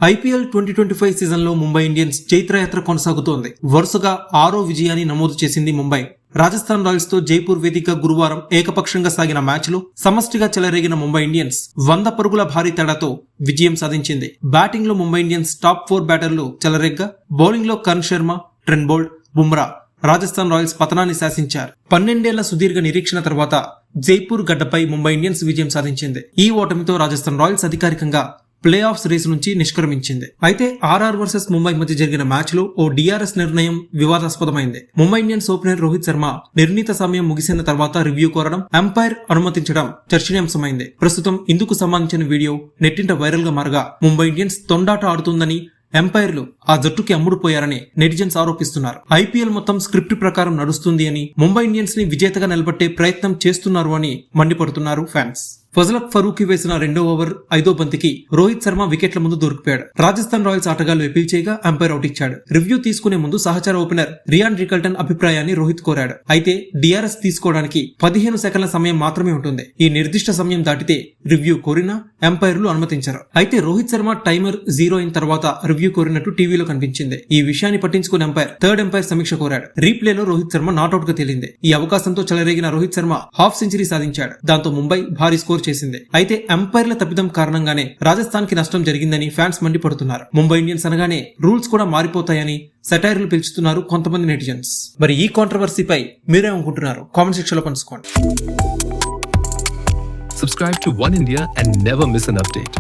IPL 2025 సీజన్లో Mumbai Indians చైత్రయాత్ర కొనసాగుతోంది. వరుసగా 6వ విజయాన్ని నమోదు చేసింది ముంబై. రాజస్థాన్ రాయల్స్ తో జైపూర్ వేదికగా గురువారం ఏకపక్షంగా సాగిన మ్యాచ్లో సమష్టిగా చెలరేగిన ముంబై ఇండియన్స్ 100 పరుగుల భారీ తేడాతో విజయం సాధించింది. బ్యాటింగ్ లో ముంబై ఇండియన్స్ టాప్ 4 బ్యాటర్లు చెలరేగ్గా, బౌలింగ్ లో Karan Sharma, Trent Boult, Bumrah Rajasthan Royals పతనాన్ని శాసించారు. 12 ఏళ్ల సుదీర్ఘ నిరీక్షణ తర్వాత జైపూర్ గడ్డపై ముంబై ఇండియన్స్ విజయం సాధించింది. ఈ ఓటమితో రాజస్థాన్ రాయల్స్ అధికారికంగా ప్లే ఆఫ్స్ రేసు నుంచి నిష్క్రమించింది. అయితే ఆర్ఆర్ వర్సెస్ ముంబై మధ్య జరిగిన మ్యాచ్ లో ఓ డిఆర్ఎస్ నిర్ణయం వివాదాస్పదమైంది. ముంబై ఇండియన్స్ ఓపెనర్ రోహిత్ శర్మ నిర్ణీత సమయం ముగిసిన తర్వాత రివ్యూ కోరడం, అంపైర్ అనుమతించడం చర్చనీయాంశమైంది. ప్రస్తుతం ఇందుకు సంబంధించిన వీడియో నెట్టింట వైరల్ గా మారగా, ముంబై ఇండియన్స్ తొండాట ఆడుతుందని, ఎంపైర్లు ఆ జట్టుకి అమ్ముడుపోయారని నెటిజన్స్ ఆరోపిస్తున్నారు. ఐపీఎల్ మొత్తం స్క్రిప్ట్ ప్రకారం నడుస్తుంది అని, ముంబై ఇండియన్స్ ని విజేతగా నిలబెట్టే ప్రయత్నం చేస్తున్నారు అని మండిపడుతున్నారు ఫ్యాన్స్. ఫజలక్ ఫరూకీ వేసిన 2వ ఓవర్ 5వ బంతికి రోహిత్ శర్మ వికెట్ల ముందు దొరికిపోయాడు. రాజస్థాన్ రాయల్స్ ఆటగాళ్లు అపీల్ చేయగా అంపైర్ అవుట్ ఇచ్చాడు. రివ్యూ తీసుకునే ముందు సహచర ఓపెనర్ రియాన్ రికల్టన్ అభిప్రాయాన్ని రోహిత్ కోరాడు. అయితే డిఆర్ఎస్ తీసుకోవడానికి 15 సెకండ్ల సమయం మాత్రమే ఉంటుంది. ఈ నిర్దిష్ట సమయం దాటితే రివ్యూ కోరినా ఎంపైర్లు అనుమతించారు. అయితే రోహిత్ శర్మ టైమర్ 0 అయిన తర్వాత రివ్యూ కోరినట్టు టీవీలో కనిపించింది. ఈ విషయాన్ని పట్టించుకుని థర్డ్ ఎంపైర్ సమీక్ష కోరాడు. రీప్లేలో రోహిత్ శర్మ నాట్అవుట్ గా తేలింది. ఈ అవకాశంతో చెలరేగిన రోహిత్ శర్మ హాఫ్ సెంచరీ సాధించాడు. దాంతో ముంబై భారీ స్కోర్ చేసింది. అయితే ఎంపైర్ల తప్పిదం కారణంగానే రాజస్థాన్ కి నష్టం జరిగిందని ఫ్యాన్స్ మండిపడుతున్నారు. ముంబై ఇండియన్స్ అనగానే రూల్స్ కూడా మారిపోతాయని సెటైర్లు పిలుచుతున్నారు కొంతమంది నెటిజన్స్. మరి ఈ కాంట్రవర్సీపై మీరేమనుకుంటున్నారు? కామెంట్ సెక్షన్ లో పంచుకోండి. Subscribe to One India and never miss an update.